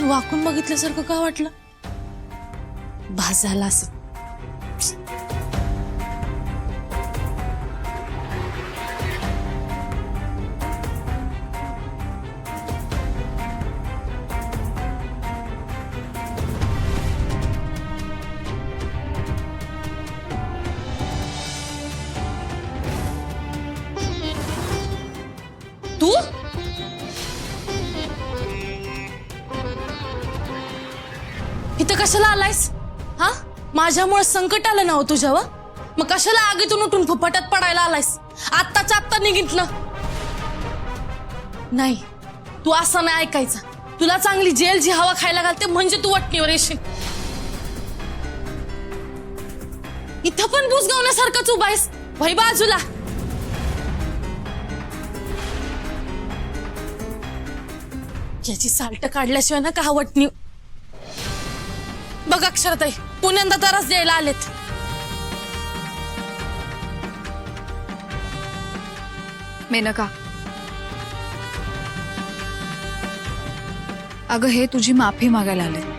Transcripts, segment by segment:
वाकून बघितल्यासारखं का वाटलं? भास झाला असं. तू इथं कशाला आलायस? हा, माझ्यामुळे संकट आलं ना हो तुझ्यावर. मग कशाला आगीतून उठून फुफाट्यात पडायला आलायस? आत्ताच्या आत्ता निघितलं नाही. तू असं नाही ऐकायचं. तुला चांगली जेलची हवा खायला घालते म्हणजे तू वटणीवर येशील. इथं पण बुजगावण्यासारखंच उभा आहेस. वही बाजूला. याची साल्ट काढल्याशिवाय ना का वटणी. बघ अक्षरताई, पुण्यांदा तरच द्यायला आलेत. मेनका, अगं हे तुझी माफी मागायला आले.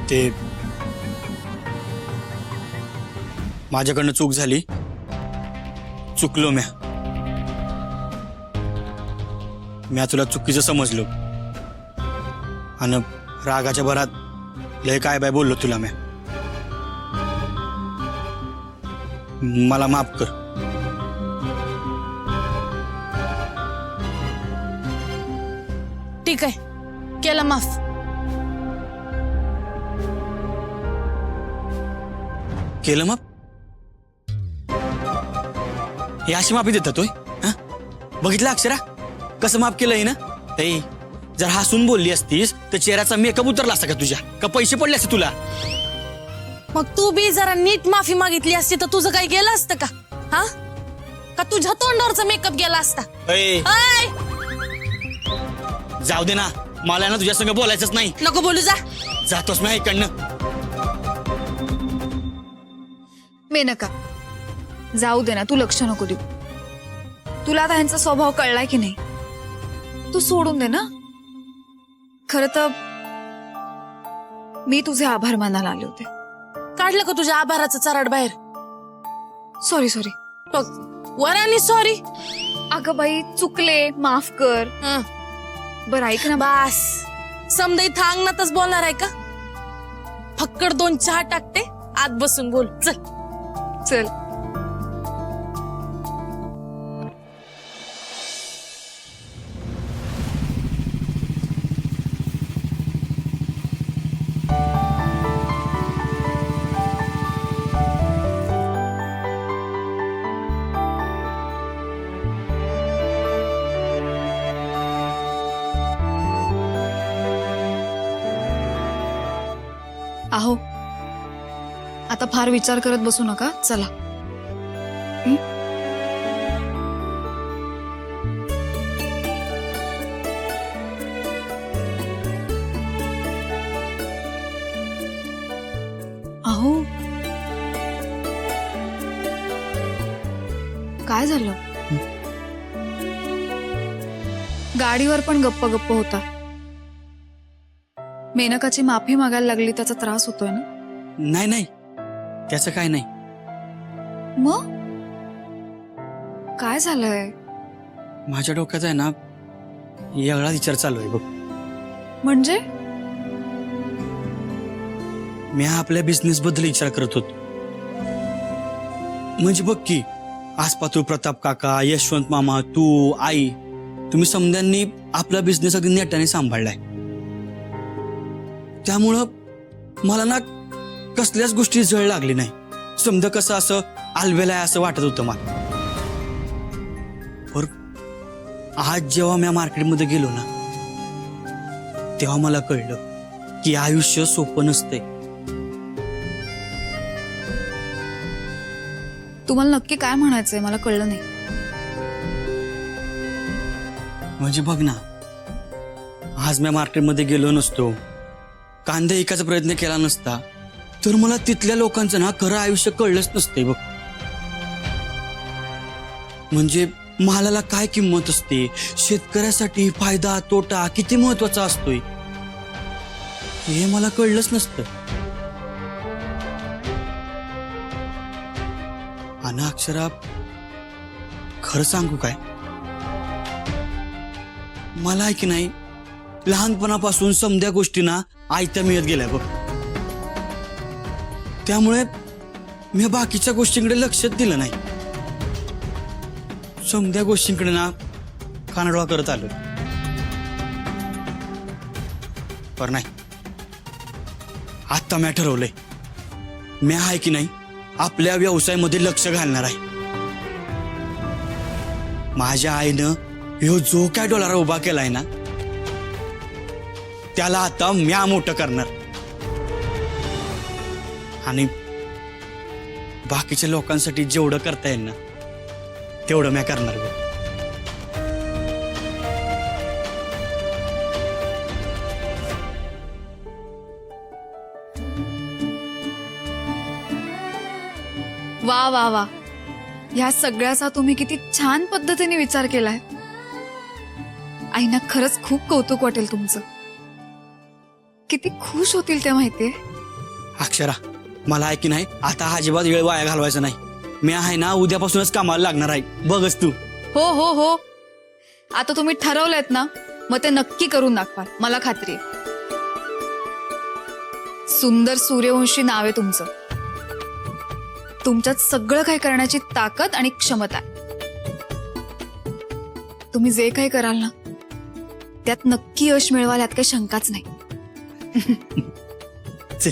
ते माझ्याकडनं चूक झाली. चुकलो म्या तुला चुकीचं समजलो आणि रागाच्या भरात लय काय बाय बोललो तुला. मला माफ कर. ठीक आहे, केलं माफ. केलं माफ? हे अशी माफी देतात होय? बघितलं अक्षरा कसं माफ केलंय ना. जर हसून बोलली असतीस तर चेहऱ्याचा मेकअप उतरला असता का तुझ्या? का पैसे पडले असते तुला? मग तू बी जरा नीट माफी मागितली असती तर तुझं काही गेलं असतं का? हा, का तुझ्या तोंडावरचा मेकअप गेला असता? जाऊ दे ना, मला ना तुझ्या संग बोलायचंच नाही. नको बोलू, जा. जातोस मी इकडनं. मेनका, जाऊ दे ना, तू लक्ष नको देऊ. तुला आता ह्यांचा स्वभाव कळलाय की नाही? तू सोडून दे ना. खरं तर मी तुझे आभार मानायला आले होते. काढलं का तुझ्या आभाराचं चराड बाहेर? Sorry sorry. बघ, वरानी सॉरी. अगं बाई, चुकले, माफ कर. बरं ऐक ना. बास, समजा इथं अंगणातच बोलणार आहे का? फक्कड 2 चहा टाकते, आत बसून बोल. चल चल. आहो, आता फार विचार करत बसू नका. चला. अहो, काय झालं? गाडीवर पण गप्प गप्प होता. मेनकाची माफी मागायला लागली, त्याचा त्रास होतोय ना? नाही नाही, त्याचं काय नाही. मग काय झालंय? माझ्या डोक्यात आहे ना वेगळा विचार चालू आहे बघ. म्हणजे? मी आपल्या बिझनेस बद्दल विचार करत होतो. म्हणजे बघ की, आसपातूर प्रताप काका, यशवंत मामा, तू, आई, तुम्ही समद्यांनी आपला बिझनेस अगदी नेटाने सांभाळलाय. त्यामुळं मला ना कसल्याच गोष्टी झळ लागली नाही. समजा कसं असं आलबेला आहे असं वाटत होतं मला. पर आज जेव्हा मी मार्केटमध्ये गेलो ना, तेव्हा मला कळलं की आयुष्य सोपं नसतंय. तुम्हाला नक्की काय म्हणायचंय मला कळलं नाही. म्हणजे बघ ना, आज मी मार्केटमध्ये गेलो नसतो, कांदे विकायचा प्रयत्न केला नसता, तर मला तिथल्या लोकांचं ना खरं आयुष्य कळलंच नसते बघ. म्हणजे मालाला काय किंमत असते, शेतकऱ्यासाठी फायदा तोटा किती महत्वाचा असतोय हे मला कळलंच नसतं. आणि अक्षरा, खरं सांगू काय, मला आहे की नाही लहानपणापासून समध्या गोष्टींना आयत्या मिळत गेल्या बघ. त्यामुळे मी बाकीच्या गोष्टींकडे लक्षच दिलं नाही. समध्या गोष्टींकडे ना कानडोळा करत आलो. पण नाही, आता मी ठरवलंय, मी आहे की नाही आपल्या व्यवसायामध्ये लक्ष घालणार आहे. माझ्या आईनं ह्यो जो काय डॉलर उभा केलाय ना, त्याला आता म्या मोठं करणार. आणि बाकीच्या लोकांसाठी जेवढं करता येईल ना तेवढं म्या करणार. वा वा वा, ह्या सगळ्याचा तुम्ही किती छान पद्धतीने विचार केलाय. आईना खरंच खूप कौतुक वाटेल तुमचं. किती खुश होतील ते माहितीये. अक्षरा, मला आहे की नाही आता अजिबात वेळ वाया घालवायचा नाही. मी आहे ना उद्यापासूनच कामाला लागणार आहे, बघच तू. हो हो हो, आता तुम्ही ठरवलंयत ना, मग ते नक्की करून दाखवा, मला खात्री आहे. सुंदर सूर्यवंशी नाव आहे तुमचं. तुमच्यात सगळं काही करण्याची ताकद आणि क्षमता आहे. तुम्ही जे काही कराल ना त्यात नक्की यश मिळवाल, यात काही शंकाच नाही. चल.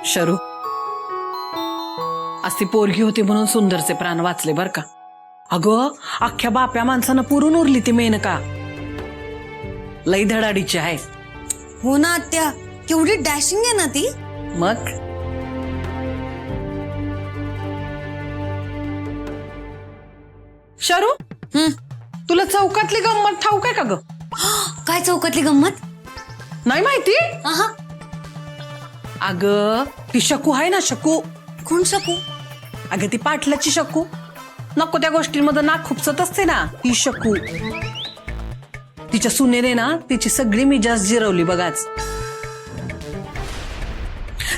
शरू, आज ती पोरगी होती म्हणून सुंदरचे प्राण वाचले बर का. अगं, अख्ख्या बाप्या माणसानं पुरून उरली ती मेनका. लई धडाडीची आहे. हो ना आत्या, केवढी डॅशिंग आहे ना ती. मग शरू, तुला चौकातली गंमत ठाऊक आहे का ग? काय चौकातली गंमत? नाही माहिती? आहा, अगं, ती शकू आहे ना, शकू. कोण शकू? अगं, ती पाटलाची शकू. नको त्या गोष्टींमध्ये नाक खुपसत असते ना, ती शकू. तिच्या सुनेने ना तिची सगळी मिजाज जिरवली बघाच.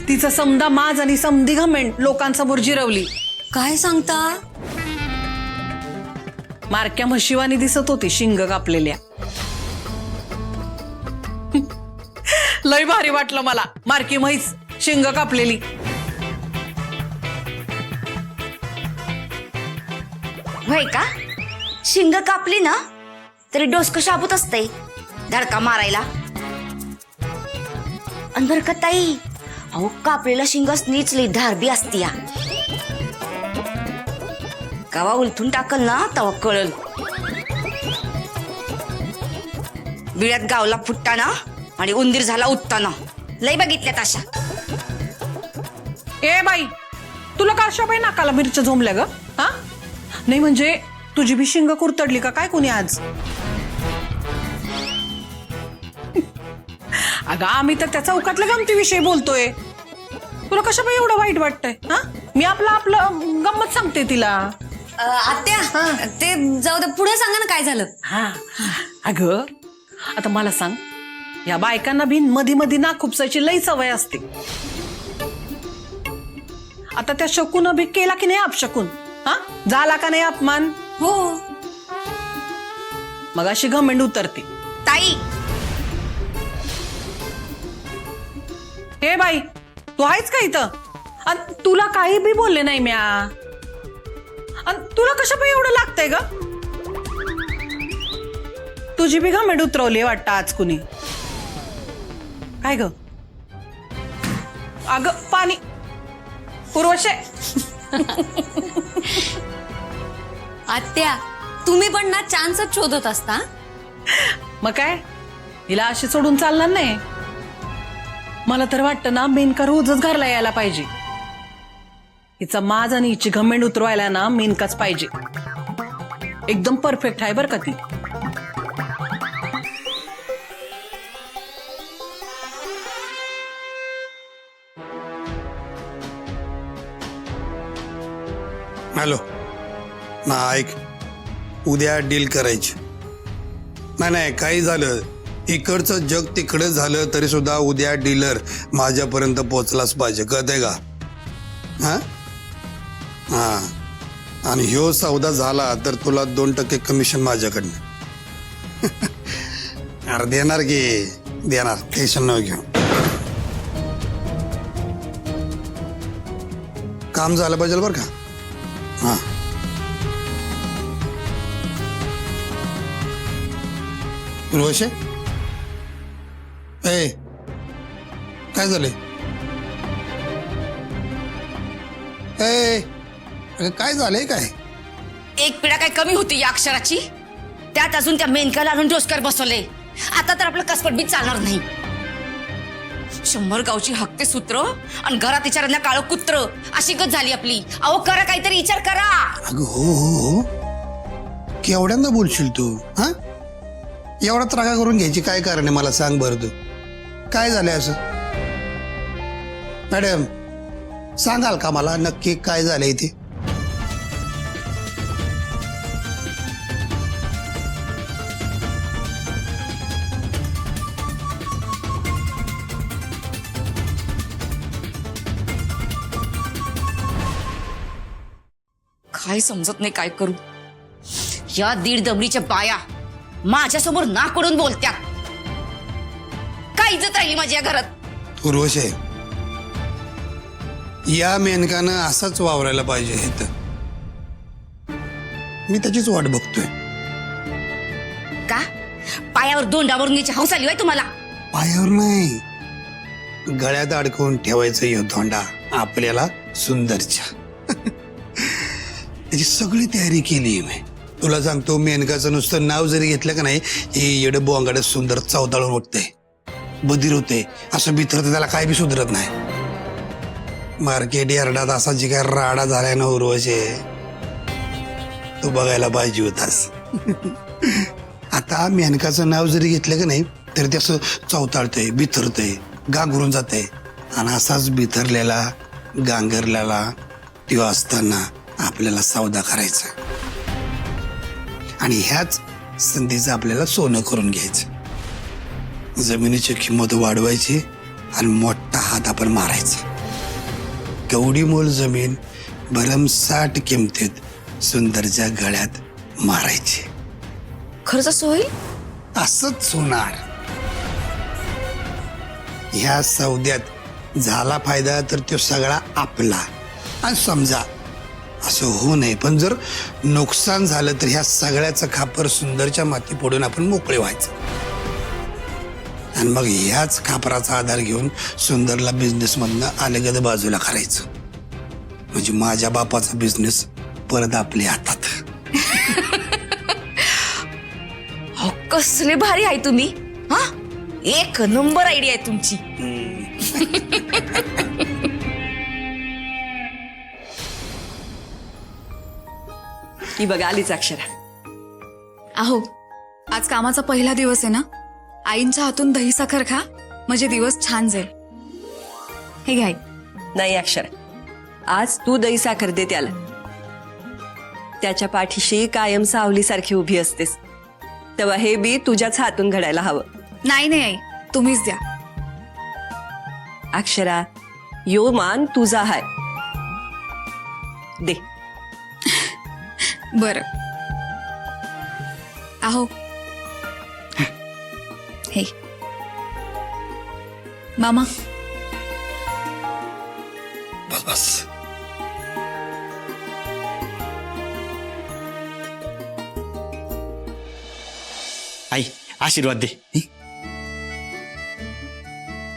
तिचा समदा माज आणि समधी घमेंट लोकांसमोर जिरवली. काय सांगता? मारक्या म्हशीवानी दिसत होती, शिंग कापलेल्या. लय भारी वाटलं मला, मारकी म्हैस शिंग कापलेली. होय का? शिंग कापली ना तरी डोसकं शाबूत असते धडका मारायला. आणि बरं का ताई, अहो कापलेला शिंग नीचली धारबी असती या. गावा उलथून टाकल ना तवा कळल. बिळ्यात गावला फुटताना आणि उंदीर झाला उत्ताना. लय बघितल्यात अशा. ए बाई, तुला काशाबाई नाकाला मिरच्या झोंबल्या ग? हा, नाही म्हणजे तुझी बी शिंग कुरतडली का काय कोणी आज? अगं, आम्ही तर त्या चौकातल्या गमतीविषयी बोलतोय. तुला कशाबाई एवढं वाईट वाटतंय? हा, मी आपलं गंमत सांगते तिला. आत्या, ते जाऊ दे, पुढे सांगा ना काय झालं. हा, अगं आता मला सांग, या बायकांना बी मधी मधी नाक खुपसायची लई सवय असते. आता त्या शकून बी केला की नाही अपशकून? हा, झाला का नाही अपमान? हो, मग अशी घमेंड उतरते. ताई, हे बाई, तू आहेस का इथं? आणि तुला काही बी बोलले नाही म्या. आणि तुला कशा बाई एवढं लागतंय ग? तुझी बी घमेंड उतरवली वाटतं आज कुणी. काय ग? अगं, पाणी. पूर्वशे. आत्या तुम्ही पण ना चान्सच शोधत असता. मग काय हिला अशी सोडून चालणार नाही. मला तर वाटतं ना मेनका रोजच घरला यायला पाहिजे. हिचा माज आणि हिची घमेंड उतरवायला ना मेनकाच पाहिजे. एकदम परफेक्ट आहे बरं का ती. हॅलो ना ऐक, उद्या डील करायची. नाही काही झालं, इकडचं जग तिकडं झालं तरी सुद्धा उद्या डीलर माझ्यापर्यंत पोहोचलाच पाहिजे. कळतंय का? हा हा. आणि ह्यो सौदा झाला तर तुला 2% कमिशन माझ्याकडनं. अरे देणार की देणार, टेन्शन न घेऊ. काम झालं पाहिजे बरं का. हा रोशे, ए काय झालंय? ए अगं, काय झालंय काय? एक पिढा काय कमी होती या अक्षराची? त्यात अजून त्या मेनकाला आणून डोसकर बसवले. आता तर आपलं कसपट बी चालणार नाही. 100 गावची हक्ते सूत्र आणि घरात विचारांना काळं कुत्र अशी गत झाली आपली. अहो करा काहीतरी विचार करा. अगं हो केवढ्यांदा बोलशील तू? हा एवढा त्रागा करून घ्यायची काय कारण आहे मला सांग बरं तू. काय झालंय असं? मॅडम सांगाल का मला नक्की काय झालंय ते? काय समजत नाही काय करू. या 1.5 दबडीच्या बाया माझ्यासमोर नाकडून बोलत्यात. काय इज्जत राहिली माझी या घरात? उर्वशे, या मेनकानं असंच वावरायला पाहिजे. हे तर मी त्याचीच वाट बघतोय. का पायावर दोंडावरून घ्यायची हौस आली होय तुम्हाला? पायावर नाही, गळ्यात अडकवून ठेवायचं यो धोंडा आपल्याला सुंदरच्या. त्याची सगळी तयारी केली मी. तुला सांगतो, मेनकाचं नुसतं नाव जरी घेतलं का नाही, हे येडं बोंगाडं सुंदर चवताळून उठतंय, बधीर होते. असं बिथरत त्याला काय बी सुधरत नाही. मार्केट यार्डात असा जी काय राडा झालाय ना उर्वशे, तो बघायला पाहिजे होतास. आता मेनकाचं नाव जरी घेतलं का नाही तर ते असं चवताळतंय, बिथरतंय, गांगरून जातंय. आणि असाच बिथरलेला गांगरलेला तो असताना आपल्याला सौदा करायचा आणि ह्याच संधीचं आपल्याला सोनं करून घ्यायचं. जमिनीची किंमत वाढवायची आणि मोठा हात आपण मारायचा. केवढी मोल जमीन भरमसाठ किमतीत सुंदरच्या गळ्यात मारायची. खरंच असं होईल? असंच होणार. ह्या सौद्यात झाला फायदा तर तो सगळा आपला. आणि समजा असं होऊ नये, पण जर नुकसान झालं तर ह्या सगळ्याचं खापर सुंदरच्या माती फोडून आपण मोकळे व्हायचं. आणि मग ह्याच खापराचा आधार घेऊन सुंदरला बिझनेस मधनं अलगद बाजूला करायचं. म्हणजे माझ्या बापाचा बिझनेस परत आपल्या हातात. हो कसले भारी आहे तुम्ही. हा एक नंबर आयडिया आहे तुमची. ही बघा आलीच अक्षरा. अहो आज कामाचा पहिला दिवस आहे ना, आईंच्या हातून दही साखर खा, म्हणजे दिवस छान जाईल. हे घ्या आई. नाही अक्षरा, आज तू दही साखर दे त्याला. त्याच्या पाठीशी कायम सावलीसारखी उभी असतेस, तेव्हा हे बी तुझ्याच हातून घडायला हवं. नाही नाही आई, तुम्हीच द्या. अक्षरा, यो मान तुझा हाय, दे. बरं. अहो हे मामा, बस आई आशीर्वाद दे.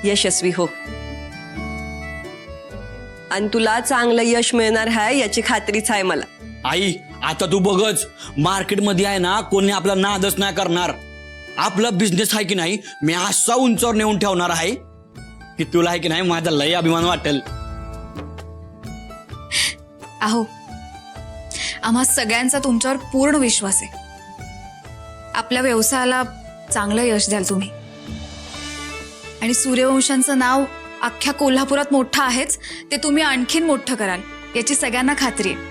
यशस्वी हो, आणि तुला चांगलं यश मिळणार आहे याची खात्रीच आहे मला. आई आता तू बघच मार्केटमध्ये आहे ना कोणी आपला नादच नाही करणार. आपला बिझनेस आहे की नाही मी असा उंचावर नेऊन ठेवणार आहे की तुला आहे की नाही माझा लय अभिमान वाटेल. अहो आम्हा सगळ्यांचा तुमच्यावर पूर्ण विश्वास आहे. आपल्या व्यवसायाला चांगलं यश द्याल तुम्ही. आणि सूर्यवंशांचं नाव अख्ख्या कोल्हापुरात मोठं आहेच, ते तुम्ही आणखीन मोठं कराल याची सगळ्यांना खात्री आहे.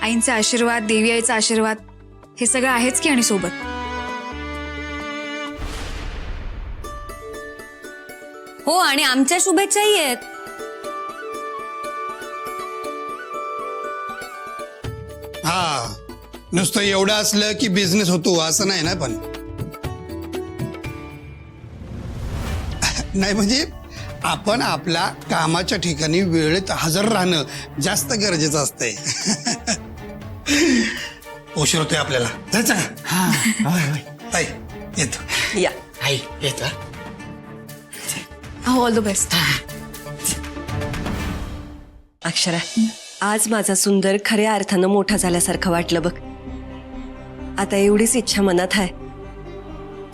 आईंचे आशीर्वाद, देवी आईचा आशीर्वाद हे सगळं आहेच की आणि सोबत. हो, आणि आमच्या शुभेच्छाही आहेत. हा नुसतं एवढं असलं की बिझनेस होतो असं नाही ना. पण नाही म्हणजे आपण आपल्या कामाच्या ठिकाणी वेळेत हजर राहणं जास्त गरजेचं असतंय. उशीर होतोय आपल्याला. जायचं का? ताई येतो. या आई येत अहो ऑल द बेस्ट. अक्षरा, आज माझा सुंदर खऱ्या अर्थानं मोठा झाल्यासारखं वाटलं बघ. आता एवढीच इच्छा मनात आहे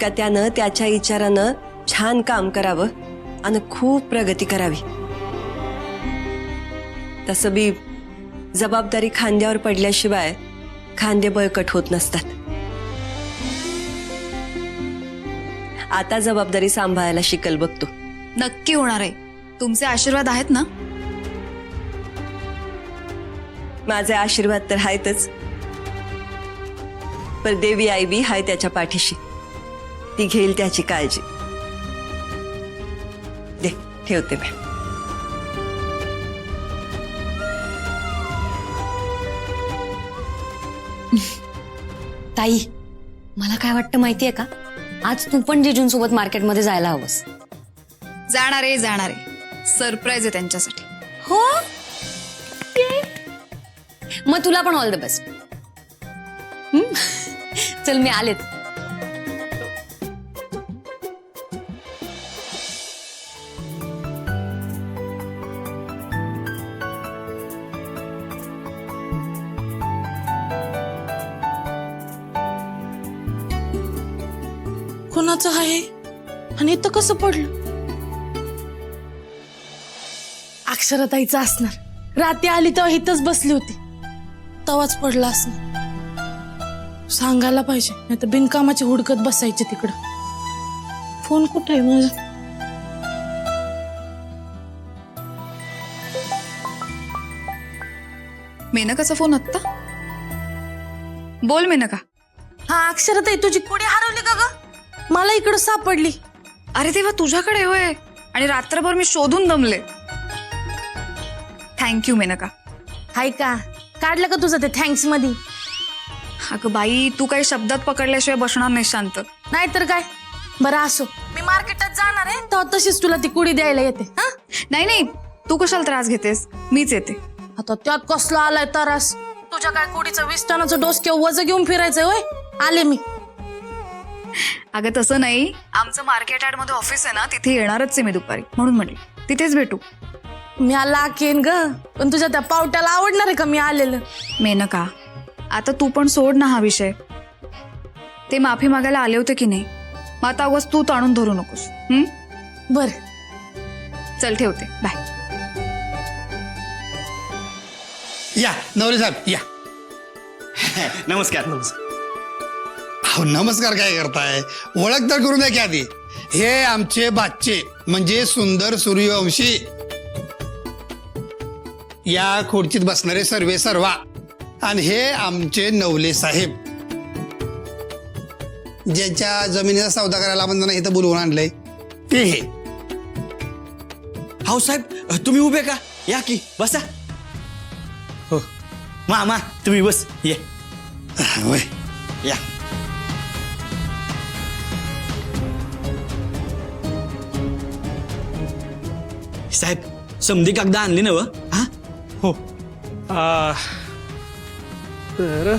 का त्यानं त्याच्या विचारानं छान काम करावं आणि खूप प्रगती करावी. तसं बी जबाबदारी खांद्यावर पडल्याशिवाय खांदे बळकट होत नसतात. आता जबाबदारी सांभाळायला शिकल बघतो. नक्की होणार आहे. तुमचे आशीर्वाद आहेत ना? माझे आशीर्वाद तर आहेतच, पण देवी आई बी हाय त्याच्या पाठीशी. ती घेईल त्याची काळजी. दे ठेवते मी. ताई, मला काय वाटतं माहितीये का, आज तू पण जिजूंसोबत मार्केटमध्ये जायला हवंस. जाणार आहे. सरप्राईज आहे त्यांच्यासाठी. हो, मग तुला पण ऑल द बेस्ट. चल मी आलेच. कोणाचं आहे आणि इथं कसं पडलं? अक्षराताईचं असणार. रात्री आली तेव्हा इथंच बसली होती, तवाच पडला असणार. सांगायला पाहिजे, नाही तर बिनकामाची हुडकत बसायची तिकडं. फोन कुठे आहे माझा? मेनकाचा फोन आत्ता? बोल मेनका. हा अक्षराताई, तुझी कुडी हरवली का ग? मला इकडं सापडली. अरे तेव्हा तुझ्याकडे होय, आणि रात्रभर मी शोधून दमले. थँक्यू मेनका. हाय का? काढलं का तुझं ते थँक्स मध्ये? अगं बाई, तू काही शब्दात पकडल्याशिवाय बसणार नाही शांत. नाहीतर काय. बरं असो, मी मार्केटात जाणार आहे तेव्हा तशीच तुला ती कुडी द्यायला येते. हा नाही, तू कशाला त्रास घेतेस? मीच येते. आता त्यात कसला आलाय तरास? तुझ्या काय कुडीचं 20 टनाचं डोस किंवा वजन घेऊन फिरायचंय होय? आले मी. अगं तसं नाही, आमचं मार्केट यार्ड मध्ये ऑफिस आहे ना, तिथे येणारच आहे मी दुपारी, म्हणून म्हटलं तिथेच भेटू. मी लाकेन ग, पण तुझ्या त्या पावट्याला आवडणार आहे का मी आलेलं? मेनका, आता तू पण सोड ना हा विषय. ते माफी मागायला आले होते की नाही, मग आता उगाच तू ताणून धरू नकोस. बर, चल ठेवते, बाय. या नवरे साहेब या. नमस्कार. अहो नमस्कार काय करताय? ओळख तर करू द्या की आधी. हे आमचे बाच्चे म्हणजे सुंदर सूर्यवंशी, या खुर्चीत बसणारे सर्वे सर्वा. आणि हे आमचे नवले साहेब, ज्यांच्या जमिनीचा सौदा करायला आपण त्यांना इथं बोलवून आणलंय ते हे. हाऊ साहेब, तुम्ही उभे का? या की बसा. हो मामा तुम्ही बस. ये होय. या. साहेब, समधी कागदा आणली ना? हा हो. तर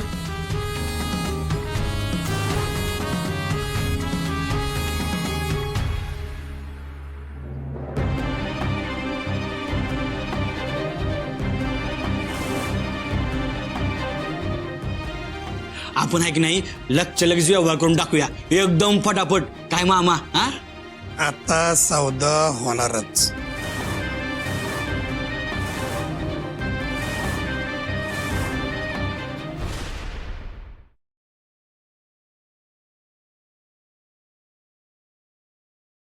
आपण आहे की नाही लगेच व्यवहार करून टाकूया एकदम फटाफट. काय मामा? हा आता सौदा होणारच.